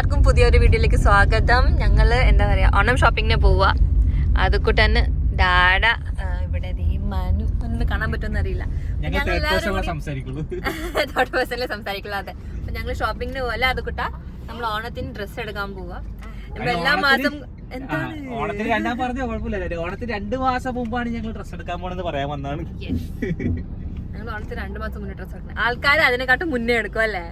എല്ലാവർക്കും പുതിയൊരു വീഡിയോയിലേക്ക് സ്വാഗതം. ഞങ്ങള് എന്താ പറയാ ഓണം ഷോപ്പിങ്ങിന് പോവാ. അതുകൂട്ടന്നെ ഡാഡ ഇവിടെ മനു ഒന്ന് കാണാൻ പറ്റുമെന്ന് അറിയില്ല. തേർഡ് പേഴ്സണിൽ സംസാരിക്കുള്ളൂ. അതെ, അപ്പൊ ഞങ്ങള് ഷോപ്പിങ്ങിന് പോവല്ല. അതുകൂട്ട നമ്മൾ ഓണത്തിന് ഡ്രസ്സ് എടുക്കാൻ പോവാ. എല്ലാ മാസം ഓണത്തിന് 2 മാസം മുമ്പാണ് ഞങ്ങൾ ഡ്രസ്സ് എടുക്കാൻ പോണെന്ന് പറയാൻ വന്നാണ്. ഞങ്ങൾ ഓണത്തിന് 2 മാസം മുന്നേ ഡ്രസ്സ് എടുക്കണം. ആൾക്കാർ അതിനെക്കാട്ടും മുന്നേ എടുക്കും അല്ലേ?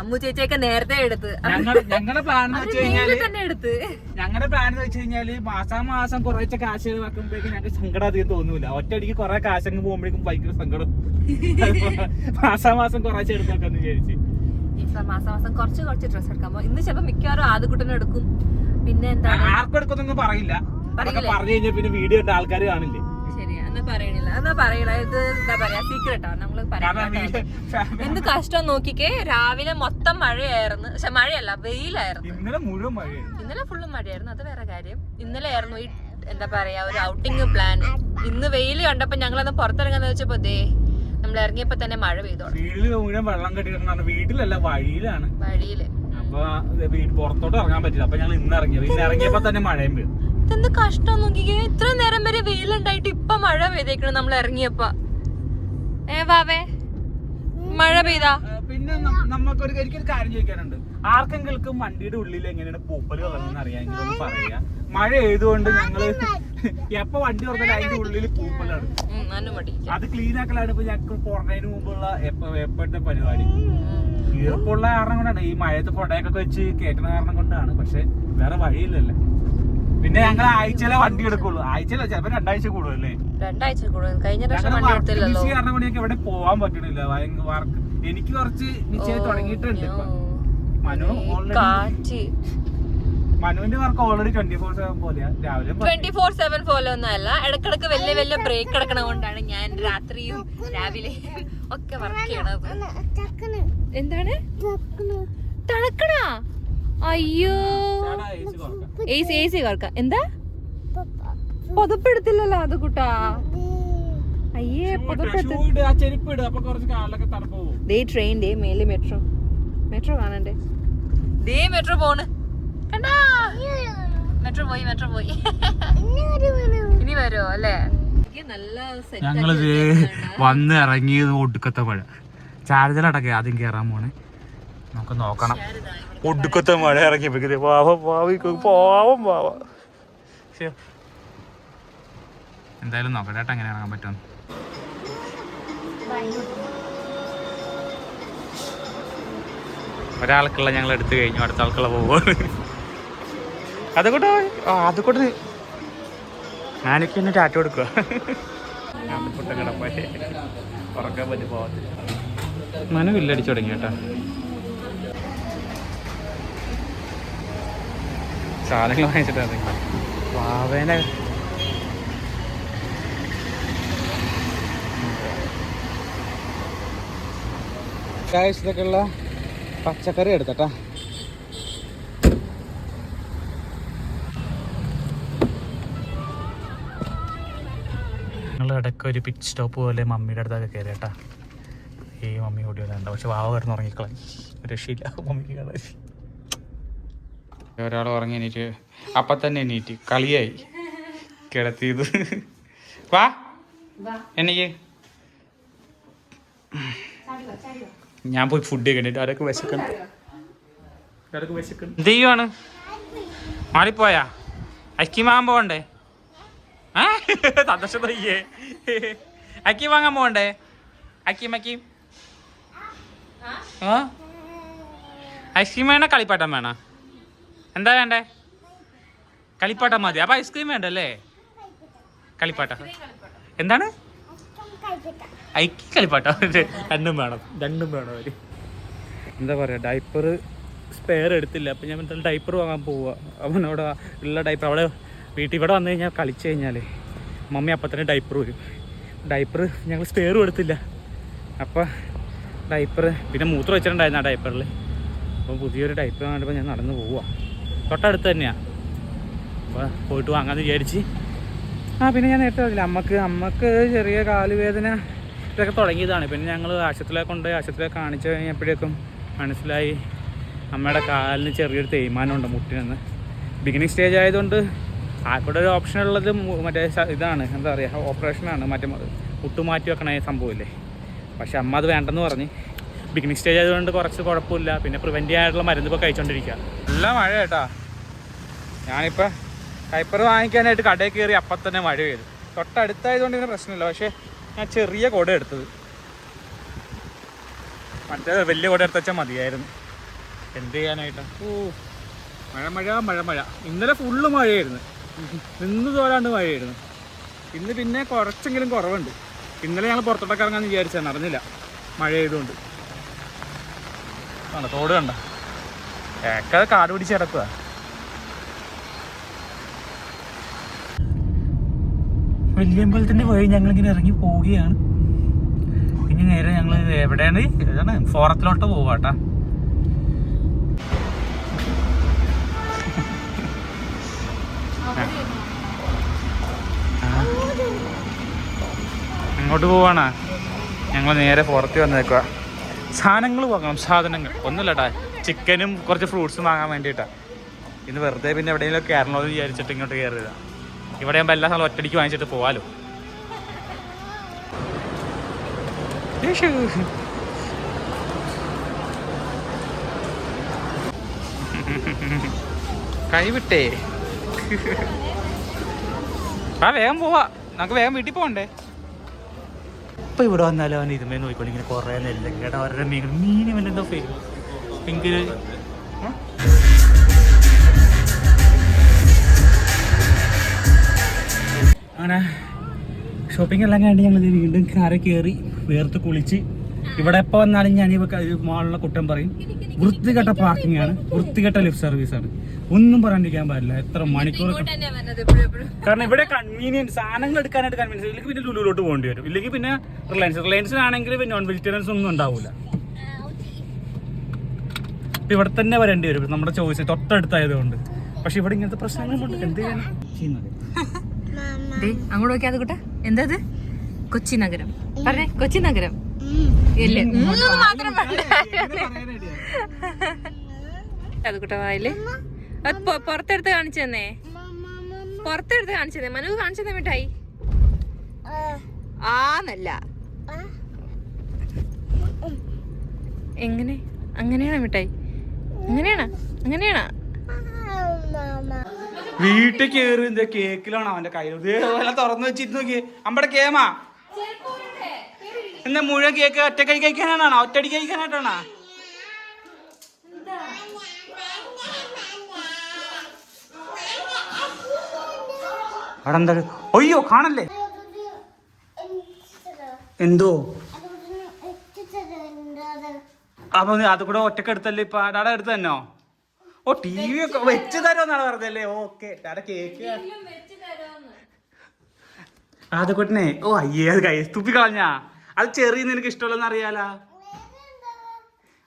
അമ്മു ചേച്ചിയൊക്കെ നേരത്തെ എടുത്ത്. ഞങ്ങളുടെ പ്ലാൻ എന്ന് വെച്ച് കഴിഞ്ഞാല് മാസം കുറച്ച് കാശ് വെക്കുമ്പോഴേക്കും ഞങ്ങൾക്ക് സങ്കടം അധികം തോന്നൂല. ഒറ്റയടിക്ക് കുറെ കാശങ്ങ് പോകുമ്പോഴേക്കും ഭയങ്കര സങ്കടം. മാസം കുറച്ച് എടുക്കാന്ന് വിചാരിച്ച് മാസം കുറച്ച് ഡ്രസ്സ് എടുക്കാൻ പോകും. ഇന്ന് ചിലപ്പോ മിക്കവാറും ആദ്യക്കുട്ടനെ എടുക്കും. പിന്നെ എന്താ ആർക്കും എടുക്കുന്നൊന്നും പറയില്ല. പറഞ്ഞു കഴിഞ്ഞാൽ പിന്നെ വീഡിയോ ഉണ്ട് ആൾക്കാർ കാണില്ലേ. പറയില്ല. ഇത് എന്താ പറയാ, സീക്രട്ടാ. നമ്മള് എന്ത് കഷ്ടം നോക്കിക്കേ. രാവിലെ മൊത്തം മഴയായിരുന്നു. പക്ഷെ മഴയല്ല, വെയിലായിരുന്നു. ഇന്നലെ ഫുള്ളും മഴയായിരുന്നു. അത് വേറെ കാര്യം. ഇന്നലെ ആയിരുന്നു ഈ എന്താ പറയാ ഒരു ഔട്ടിങ് പ്ലാൻ. ഇന്ന് വെയിൽ കണ്ടപ്പോ ഞങ്ങളന്ന് പുറത്തിറങ്ങാന്ന് വെച്ചപ്പോ നമ്മൾ ഇറങ്ങിയപ്പോ തന്നെ മഴ പെയ്തോ. വീട്ടില് മുഴുവൻ വെള്ളം കെട്ടിയിട്ടാണ്. വീട്ടിലല്ല, വഴിയിലാണ്. അപ്പൊ പുറത്തോട്ട് ഇറങ്ങാൻ പറ്റില്ല. അപ്പൊ ഞങ്ങൾ ഇന്ന് ഇറങ്ങിയപ്പോ തന്നെ മഴയും പെയ്തു. ഇതെന്ത് കഷ്ടം നോക്കിക്കേ. ഇത്ര നേരം വരെ വെയിലുണ്ടായിട്ട് ഇപ്പൊ മഴ പെയ്തേക്കണം. നമ്മൾ ഇറങ്ങിയപ്പോ വാവേ മഴ പെയ്താ. പിന്നെ നമുക്കൊരു എനിക്കൊരു കാര്യം ചോദിക്കാനുണ്ട്. ആർക്കെങ്കിലും വണ്ടിയുടെ ഉള്ളിൽ എങ്ങനെയാണ് പൂപ്പല് കളർന്ന് അറിയാമെങ്കിൽ ഒന്ന് പറയാ. മഴ ആയതുകൊണ്ട് ഞങ്ങള് എപ്പോ വണ്ടി തുറന്നാലും അതിന്റെ ഉള്ളിൽ പൂപ്പലാണ്. അത് ക്ലീൻ ആക്കലാണ് ഇപ്പൊ ഞങ്ങൾക്ക് പോണതിന് മുമ്പുള്ള എപ്പോഴത്തെ പരിപാടി. ഈർപ്പുള്ള കാരണം കൊണ്ടാണ്, ഈ മഴയത്ത് കൊടയൊക്കെ വെച്ച് കേട്ടണ കാരണം കൊണ്ടാണ്. പക്ഷെ വേറെ വഴിയില്ലല്ലേ. പിന്നെ ഞങ്ങൾ ആഴ്ചയിലെ വണ്ടി എടുക്കുള്ളൂ. ആഴ്ചയില ചിലപ്പോ 2 ആഴ്ച കൂടുമല്ലേ. 2 ആഴ്ച കൂടും. കഴിഞ്ഞ കാരണം കൊണ്ട് എനിക്ക് എവിടെ പോവാൻ പറ്റണില്ല. വർക്ക് എനിക്ക് കുറച്ച് നിശ്ചയം തുടങ്ങിയിട്ടുണ്ട്. മനുവിന്റെ വർക്ക് ഓൾറെഡി 24/7 പോലെയാ. രാവിലെ 24/7 പോലെ ഒന്നും അല്ല. ഇടക്കിടക്ക് വലിയ ബ്രേക്ക് എടുക്കണ കൊണ്ടാണ് ഞാൻ രാത്രിയും രാവിലെയും ഒക്കെ വർക്ക് ചെയ്യണത്. എന്താണ് തണുക്കണ? അയ്യോ, AC കേൾക്കാം. എന്താ പുതപ്പെടുത്തില്ലല്ലോ അത് കൂട്ടാ. അയ്യേ ട്രെയിൻ മേലെ മെട്രോ കാണണ്ടേ. മെട്രോ പോണ് കണ്ടാ. മെട്രോ പോയി ഇനി വരുമോ അല്ലേ? ഞങ്ങളിത് വന്ന് ഇറങ്ങിയത് ഒടുക്കത്തെ മഴ. ചാർജലടക്കെ ആദ്യം കേറാൻ പോണേ. നമുക്ക് നോക്കണം. ഒടുക്കത്തെ മഴ ഇറങ്ങിയപ്പോ പാവം. എന്തായാലും നോക്കട്ടെ ഏട്ടാ എങ്ങനെ ഇറങ്ങാൻ പറ്റും. ഒരാൾക്കുള്ള ഞങ്ങൾ എടുത്തു കഴിഞ്ഞു. അടുത്ത ആൾക്കുള്ള പോവാണ്. അതുകൊണ്ട് ഞാനൊക്കെ എന്നെ ടാറ്റ കൊടുക്കുക. ഉറക്കാൻ പറ്റി പോകത്തില്ല. മനു വില്ലടിച്ചു തുടങ്ങി കേട്ടാ. സാധനങ്ങൾ വാങ്ങിച്ചിട്ടാണ് പാവേനെ. ഇതൊക്കെയുള്ള പച്ചക്കറി എടുത്തട്ടാ. ഞങ്ങൾ ഇടയ്ക്ക് ഒരു പിറ്റ് സ്റ്റോപ്പ് പോലെ മമ്മിയുടെ അടുത്തൊക്കെ കയറി കേട്ടാ. ഈ മമ്മി ഓടി വരാനുണ്ട്. പക്ഷെ വാവ കിടന്ന് ഉറങ്ങിക്കളാം. രക്ഷയില്ല മമ്മിക്ക് കാണാൻ. ഒരാൾ ഉറങ്ങി എണീറ്റ് അപ്പം തന്നെ എണീറ്റ് കളിയായി കിടത്തിയത്. വാ എനിക്ക് ഞാൻ പോയി ഫുഡ് കഴിക്കണ്ടിട്ട് ആരൊക്കെ വിശക്കണം. എന്ത് ചെയ്യുവാണ്? മാറിപ്പോയാ അക്കി വാങ്ങാൻ പോകണ്ടേ? സന്തോഷം തോയ്യേ. അക്കി വാങ്ങാൻ പോകണ്ടേ? അക്കീം ഐസ്ക്രീം വേണ കളിപ്പാട്ടം വേണ? എന്താ വേണ്ടേ? കളിപ്പാട്ടം മതി. അപ്പൊ ഐസ്ക്രീം വേണ്ടല്ലേ? കളിപ്പാട്ടം എന്താണ്? ഐക്കി കളിപ്പാട്ടം രണ്ടും വേണം അവര്. എന്താ പറയാ, ഡൈപ്പർ സ്പെയർ എടുത്തില്ല. അപ്പം ഞാൻ ഡൈപ്പർ വാങ്ങാൻ പോവുക. അവനോട് ഉള്ള ഡൈപ്പർ അവിടെ വീട്ടിൽ ഇവിടെ വന്നു കഴിഞ്ഞാൽ കളിച്ചു കഴിഞ്ഞാൽ മമ്മി അപ്പം തന്നെ ഡൈപ്പർ വരും. ഡൈപ്പർ ഞങ്ങൾ സ്പെയറും എടുത്തില്ല. അപ്പോൾ ഡൈപ്പർ പിന്നെ മൂത്രം വെച്ചിട്ടുണ്ടായിരുന്നു ആ ഡൈപ്പറിൽ. അപ്പോൾ പുതിയൊരു ഡൈപ്പർ കണ്ടപ്പോൾ ഞാൻ നടന്ന് പോവുക. തൊട്ടടുത്ത് തന്നെയാണ്. അപ്പോൾ പോയിട്ട് വാങ്ങാമെന്ന് വിചാരിച്ച്. പിന്നെ ഞാൻ നേരത്തെ പറഞ്ഞില്ല, അമ്മക്ക് ചെറിയ കാലുവേദന ഇതൊക്കെ തുടങ്ങിയതാണ്. പിന്നെ ഞങ്ങൾ ആശുപത്രിയിലേക്ക് കാണിച്ചു കഴിഞ്ഞപ്പോഴേക്കും മനസ്സിലായി അമ്മയുടെ കാലിന് ചെറിയൊരു തേയ്മാനമുണ്ട് മുട്ടിനെന്ന്. ബിഗിനിങ് സ്റ്റേജ് ആയതുകൊണ്ട് ആൾക്കൂടെ ഒരു ഓപ്ഷൻ ഉള്ളത് മറ്റേ ഇതാണ്, എന്താ പറയുക, ഓപ്പറേഷനാണ്, മറ്റേ മുട്ടുമാറ്റി വെക്കണ സംഭവമില്ലേ. പക്ഷെ അമ്മ അത് വേണ്ടെന്ന് പറഞ്ഞ്. ബിഗിനിങ് സ്റ്റേജ് ആയതുകൊണ്ട് കുറച്ച് കുഴപ്പമില്ല. പിന്നെ പ്രിവെൻറ്റ് ചെയ്യാനുള്ള മരുന്ന് ഇപ്പോൾ കഴിച്ചുകൊണ്ടിരിക്കുക. നല്ല മഴ കേട്ടാ. ഞാനിപ്പോൾ കൈപ്പർ വാങ്ങിക്കാനായിട്ട് കടയിൽ കയറി അപ്പം തന്നെ മഴ പെയ്തു. തൊട്ടടുത്തായതുകൊണ്ട് ഇതിന് പ്രശ്നമില്ല. പക്ഷേ ഞാൻ ചെറിയ കുട എടുത്തത്, മറ്റേ വലിയ കുട എടുത്ത് വെച്ചാൽ മതിയായിരുന്നു. എന്ത് ചെയ്യാനായിട്ടാണ്? മഴ. ഇന്നലെ ഫുള്ള് മഴയായിരുന്നു, നിന്ന് തോരാണ്ട് മഴയായിരുന്നു. ഇന്ന് പിന്നെ കുറച്ചെങ്കിലും കുറവുണ്ട്. ഇന്നലെ ഞങ്ങൾ പുറത്തോട്ടൊക്കെ ഇറങ്ങാമെന്ന് വിചാരിച്ചാൽ നടന്നില്ല, മഴ ചെയ്തുകൊണ്ട്. തോട് കണ്ട ഏക്കത് കാട് പിടിച്ച് കിടക്കുക. വലിയമ്പലത്തിൻ്റെ വഴി ഞങ്ങളിങ്ങനെ ഇറങ്ങി പോവുകയാണ്. ഇനി നേരെ ഞങ്ങൾ എവിടെയാണ്, ഏതാണ്, ഫോറത്തിലോട്ട് പോവാട്ടാ. അങ്ങോട്ട് പോവാണ്. ഞങ്ങൾ നേരെ പുറത്ത് വന്നേക്കുക. സാധനങ്ങൾ വാങ്ങണം, സാധനങ്ങൾ ഒന്നുമില്ലട്ടാ. ചിക്കനും കുറച്ച് ഫ്രൂട്ട്സും വാങ്ങാൻ വേണ്ടിയിട്ടാണ്. ഇന്ന് വെറുതെ പിന്നെ എവിടെയെങ്കിലും കയറണമെന്ന് വിചാരിച്ചിട്ട് ഇങ്ങോട്ട് കയറിയതാണ്. ഇവിടെ ആകുമ്പോൾ എല്ലാ സ്ഥലവും ഒറ്റടിക്ക് വാങ്ങിച്ചിട്ട് പോവാലോ. കൈവിട്ടേ. വേഗം പോവാ, നമുക്ക് വേഗം വീട്ടിൽ പോകണ്ടേ. ഇപ്പം ഇവിടെ വന്നാലും അവൻ ഇതുമേ നോക്കിക്കൊണ്ട് ഇങ്ങനെ കുറേ നെല്ലങ്ങയുടെ അവരുടെ മീനും എന്തോ ഭയങ്കര. അങ്ങനെ ഷോപ്പിംഗ് എല്ലാം കഴിഞ്ഞ് ഞങ്ങൾ വീണ്ടും കാറിൽ കയറി വേർത്ത് കുളിച്ച്. ഇവിടെ എപ്പോൾ വന്നാലും ഞാൻ ഈ മാളിലെ കുറ്റം പറയും, വൃത്തികെട്ട പാർക്കിംഗ് ആണ്, വൃത്തികെട്ട ലിഫ്റ്റ് സർവീസാണ്. ഒന്നും പറയാണ്ടിരിക്കാൻ പാടില്ല. എത്ര മണിക്കൂർ, കാരണം ഇവിടെ കൺവീനിയൻസ്, സാധനങ്ങൾ എടുക്കാനായിട്ട് കൺവീനിയൻസ്. ഇല്ലെങ്കിൽ പിന്നെ ലുലുവിലോട്ട് പോകേണ്ടി വരും, ഇല്ലെങ്കിൽ പിന്നെ റിലയൻസിനാണെങ്കിൽ നോൺ വെജിറ്റേറിയൻസ് ഒന്നും ഉണ്ടാവില്ല. ഇവിടെ തന്നെ വരേണ്ടി വരും, നമ്മുടെ ചോയ്സ് തൊട്ടടുത്തായതുകൊണ്ട്. പക്ഷെ ഇവിടെ ഇങ്ങനത്തെ പ്രശ്നങ്ങളുണ്ട്. എന്ത് ചെയ്യാനാണ് ചെയ്യുന്നത്? അങ്ങോട്ട് നോക്കിയാ അത് കൂട്ടാ. എന്താ കൊച്ചി നഗരം പറഞ്ഞേ, കൊച്ചി നഗരം അത് കൂട്ടാ. വായില് പുറത്തെടുത്ത് കാണിച്ചു തന്നേ, പുറത്തെടുത്ത് കാണിച്ചു തന്നെ. മനു കാണിച്ചു തന്നെ മിഠായി. ആന്നല്ല, എങ്ങനെ അങ്ങനെയാണോ മിഠായി? അങ്ങനെയാണോ? വീട്ടിൽ കയറി എന്താ കേക്കിലാണ് അവന്റെ കയ്യിൽ. ഇതേപോലെ തുറന്നു വെച്ചിരുന്നു നോക്കി അമ്പടെ കേമാ. എന്താ മുഴുവൻ കേക്ക് ഒറ്റക്കടി കഴിക്കാനാണോ, ഒറ്റടി കഴിക്കാനായിട്ടാണോ? അവിടെ എന്താ? ഒയ്യോ കാണല്ലേ, എന്തോ അപ്പൊ അത് കൂടെ ഒറ്റക്ക് എടുത്തല്ലേ ഇപ്പൊ ഡാഡ എടുത്ത് തന്നോ? ഓ ടി വി ഒക്കെ വെച്ച് തരുമെന്നാണ് പറഞ്ഞല്ലേ. ഓക്കെ ഡാഡ കേക്ക് അത് കൂട്ടനെ. ഓ അയ്യേ, അത് കൈ തുപ്പി കളഞ്ഞാ. അത് ചെറിയ നിനക്ക് ഇഷ്ടമല്ലെന്ന് അറിയാലോ.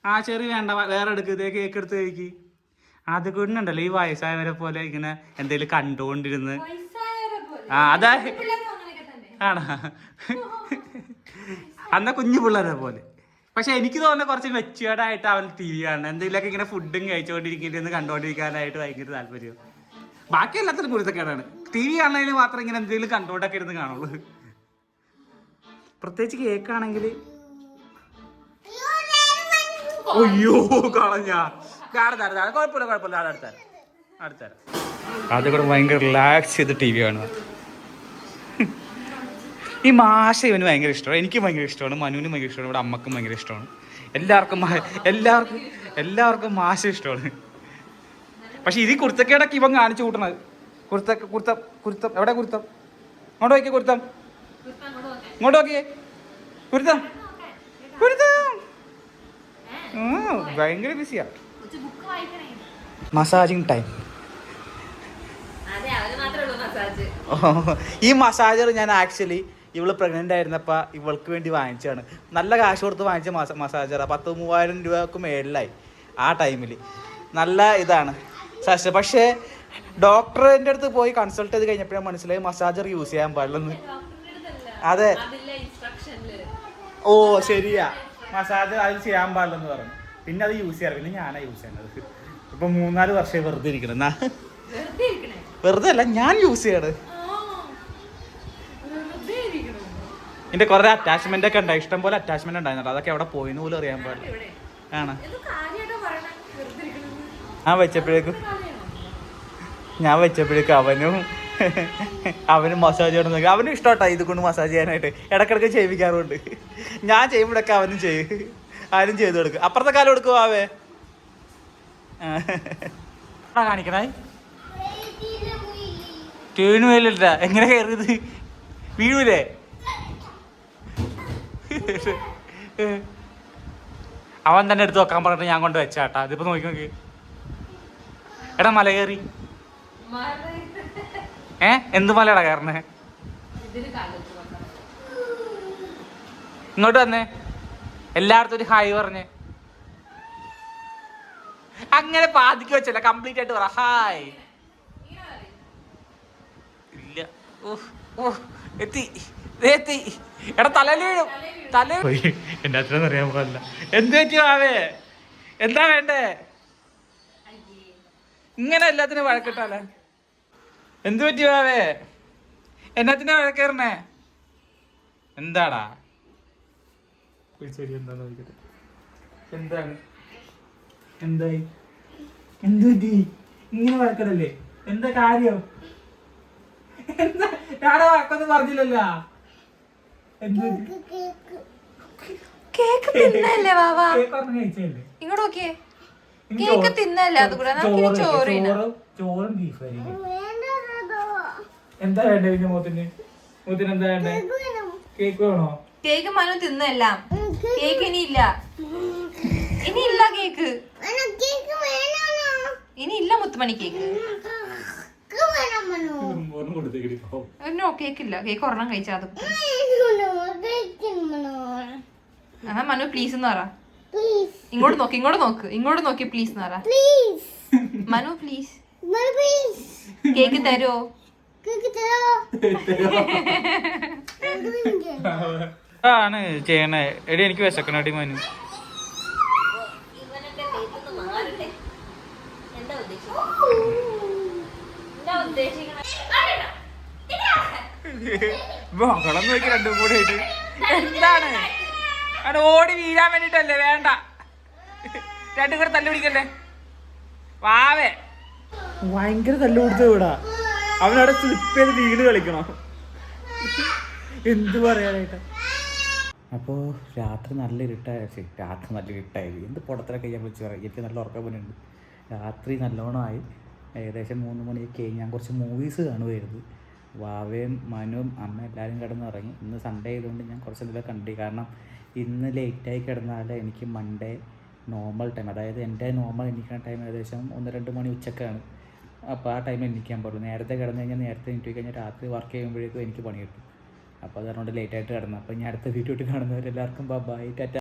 ആ ചെറിയ വേണ്ട, വേറെ എടുക്ക്. ഇതേ കേക്ക് എടുത്ത് കഴിക്ക്. അത് കൂടിനുണ്ടല്ലോ ഈ വയസ്സായവരെ പോലെ ഇങ്ങനെ എന്തെങ്കിലും കണ്ടുകൊണ്ടിരുന്ന്. അതാ ആണോ? അന്നാ കുഞ്ഞു പിള്ളേരെ പോലെ. പക്ഷെ എനിക്ക് തോന്നുന്നത് കുറച്ച് മെച്ചുവേർഡായിട്ട് അവൻ ടി വി കാണണം. എന്തെങ്കിലുമൊക്കെ ഇങ്ങനെ ഫുഡും കഴിച്ചുകൊണ്ടിരിക്കുന്നതെന്ന് കണ്ടുകൊണ്ടിരിക്കാനായിട്ട് ഭയങ്കര താല്പര്യം. ബാക്കി എല്ലാത്തിനും കുരുത്തക്കേടാണ്. ടി വി കാണുന്നതിൽ മാത്രം ഇങ്ങനെ എന്തെങ്കിലും കണ്ടുകൊണ്ടൊക്കെ ഇരുന്ന് കാണുള്ളൂ. പ്രത്യേകിച്ച് കേക്കാണെങ്കിൽ അയ്യോ കളഞ്ഞാ. കുഴപ്പമില്ല അടുത്തരാം. അത് കൂടെ ഭയങ്കര റിലാക്സ് ചെയ്ത് ടി വി കാണുക. ഈ മാഷ ഇവന് ഭയങ്കര ഇഷ്ടമാണ്, എനിക്ക് ഭയങ്കര ഇഷ്ടമാണ്, മനുവിനും ഭയങ്കര ഇഷ്ടമാണ്, ഇവിടെ അമ്മക്കും ഭയങ്കര ഇഷ്ടമാണ്. എല്ലാവർക്കും മാഷ ഇഷ്ടമാണ്. പക്ഷെ ഇത് കുരുത്തക്കേടൊക്കെ ഇവൻ കാണിച്ചു കൂട്ടണത്. കുരുത്തം എവിടെ? കുരുത്തം അങ്ങോട്ട് നോക്കിയേ, കുരുത്തം ഇങ്ങോട്ട് നോക്കിയേ, കുരുത്തം ഭയങ്കര ബിസിയാ. Massaging time. ഈ മസാജർ ഞാൻ ആക്ച്വലി ഇവള് പ്രഗ്നൻ്റ് ആയിരുന്നപ്പോൾ ഇവൾക്ക് വേണ്ടി വാങ്ങിച്ചതാണ്. നല്ല കാശ് കൊടുത്ത് വാങ്ങിച്ച മസാജറാണ്. 10,000-3000 രൂപക്ക് മേളിലായി ആ ടൈമിൽ. നല്ല ഇതാണ് സജഷൻ. പക്ഷേ ഡോക്ടറിൻ്റെ അടുത്ത് പോയി കൺസൾട്ട് ചെയ്ത് കഴിഞ്ഞപ്പോഴാണ് മനസ്സിലായി മസാജർ യൂസ് ചെയ്യാൻ പാടില്ലെന്ന്. അതെ, ഓ ശരിയാ, മസാജ് അതിൽ ചെയ്യാൻ പാടില്ലെന്ന് പറഞ്ഞു. പിന്നെ അത് യൂസ് ചെയ്യാറ്, പിന്നെ ഞാനാ യൂസ് ചെയ്യുന്നത്. ഇപ്പൊ 3-4 വർഷം വെറുതെ ഇരിക്കണം. വെറുതെ അല്ല, ഞാൻ യൂസ് ചെയ്യാണ്. എന്റെ കുറെ അറ്റാച്ച്മെന്റ് ഒക്കെ ഉണ്ടായി, ഇഷ്ടം പോലെ അറ്റാച്ച്മെന്റ് ഉണ്ടായിരുന്നു. അതൊക്കെ എവിടെ പോയിന്ന് പോലും അറിയാൻ പാടില്ല. ആണ് ഞാൻ വെച്ചപ്പോഴേക്കും അവനും മസാജ് ചെയ്യണം നോക്കി. അവനും ഇഷ്ടമാട്ടാ ഇത് കൊണ്ട് മസാജ് ചെയ്യാനായിട്ട്. ഇടക്കിടക്ക് ചെയ്യിപ്പിക്കാറുണ്ട്. ഞാൻ ചെയ്യുമ്പോഴൊക്കെ അവനും ചെയ്യും, ആരും ചെയ്തു കൊടുക്കും. അപ്പുറത്തെ കാലം കൊടുക്കും ആവേ കാണിക്കണേ. ട്യൂന് മേലില്ല, എങ്ങനെ കയറിയത്? വീഴൂലേ? അവൻ തന്നെ എടുത്ത് വെക്കാൻ പറഞ്ഞിട്ട് ഞാൻ കൊണ്ട് വെച്ചാട്ടാ. ഇതിപ്പോ നോക്കി നോക്കി. എടാ മല കയറി. എന്ത് മലയാടാ കയറണേ? ഇങ്ങോട്ട് വന്നേ, എല്ലായിടത്തും ഒരു ഹായ് പറഞ്ഞേ. അങ്ങനെ പാതിക്ക് വെച്ചല്ല, കംപ്ലീറ്റ് ആയിട്ട് പറ ഹായ്. ഇല്ല, എത്തി എത്തി. എടാ തലയിൽ വീഴും, തല എന്റെ അത്രയൊന്നും അറിയാൻ പാടില്ല. എന്ത് പറ്റിയാവേ? എന്താ വേണ്ടേ? ഇങ്ങനെ എല്ലാത്തിനും വഴക്കിട്ടാലേ? എന്ത് പറ്റിയാവേ? എന്നാത്തിനാ വഴക്കേറണേ? എന്താടാ ശരി? എന്താ നോക്കിട്ട് എന്താണ്? എന്തായി? എന്ത് പറ്റി? ഇങ്ങനെ വഴക്കടല്ലേ? എന്താ കാര്യം? എന്താ ഞാനാ വഴക്കൊന്നും പറഞ്ഞില്ലല്ലോ. കേക്ക് തിന്നല്ലേ വാവാ? ഇങ്ങോട്ട് നോക്കിയേ, കേക്ക് തിന്നല്ലേ? അത് കൂടെ ചോറും ബീഫ്. എന്താ വേണ്ടേ പിന്നെ മൂത്തിന്? മൂത്തിന് എന്താ വേണ്ടേ? കേക്ക് വേണോ? കേക്ക് മനു തിന്നല്ല. കേക്ക് ഇനിയില്ല, ഇനിയില്ല കേക്ക്, ഇനിയില്ല മുത്തുമണി കേക്ക്. നോ കേക്കില്ല, കേക്ക് ഒരെണ്ണം കഴിച്ചാ അത്. എന്നാ മനു പ്ലീസ് എന്ന് പറ. ഇങ്ങോട്ട് നോക്ക്, ഇങ്ങോട്ട് നോക്ക്, ഇങ്ങോട്ട് നോക്കി പ്ലീസ് എന്ന് പറ. മനു പ്ലീസ്, കേക്ക് തരുമോ? ആണ് ചെയ്യണേ. എടി എനിക്ക് വിശക്കണടി മനു. മകളെ നോക്കി രണ്ടും കൂടെ ആയിട്ട് എന്താണ്? അവിടെ ഓടി വീഴാൻ വേണ്ടിട്ടല്ലേ? വേണ്ട, രണ്ടും കൂടെ തല്ലു പിടിക്കല്ലേ വാവേ. ഭയങ്കര തല്ലു പിടിച്ച വീടാ. അവനവിടെ സ്ലിപ്പ് ചെയ്ത് വീട് കളിക്കണോ? എന്ത് പറയാനായിട്ട്. അപ്പോൾ രാത്രി നല്ല ഇരുട്ടായി. എന്ത് പുറത്തിലൊക്കെ ഞാൻ വിളിച്ച് പറയും. എനിക്ക് നല്ല ഉറക്കം വരുന്നുണ്ട്. രാത്രി നല്ലോണമായി, ഏകദേശം 3 മണിയൊക്കെ ഞാൻ കുറച്ച് മൂവീസ് കാണുമായിരുന്നു. വാവയും മനുവും അമ്മ എല്ലാവരും കിടന്നുറങ്ങി. ഇന്ന് സൺഡേ ആയതുകൊണ്ട് ഞാൻ കുറച്ച് എന്തെങ്കിലും കണ്ടു. കാരണം ഇന്ന് ലേറ്റായി കിടന്നാൽ എനിക്ക് മൺഡേ നോർമൽ ടൈം, അതായത് എൻ്റെ നോർമൽ എണീക്കുന്ന ടൈം ഏകദേശം 1-2 മണി ഉച്ചക്കാണ്. അപ്പോൾ ആ ടൈമിൽ എണീക്കാൻ പാടുള്ളൂ. നേരത്തെ കിടന്നു കഴിഞ്ഞാൽ നേരത്തെ എണീറ്റ് കഴിഞ്ഞാൽ രാത്രി വർക്ക് ചെയ്യുമ്പോഴേക്കും എനിക്ക് പണി കിട്ടും. അപ്പോൾ അതുകൊണ്ട് ലേറ്റായിട്ട് കിടന്നു. അപ്പോൾ ഞാൻ അടുത്ത വീഡിയോ കാണുന്നവരെല്ലാവർക്കും ബൈ ടാറ്റ.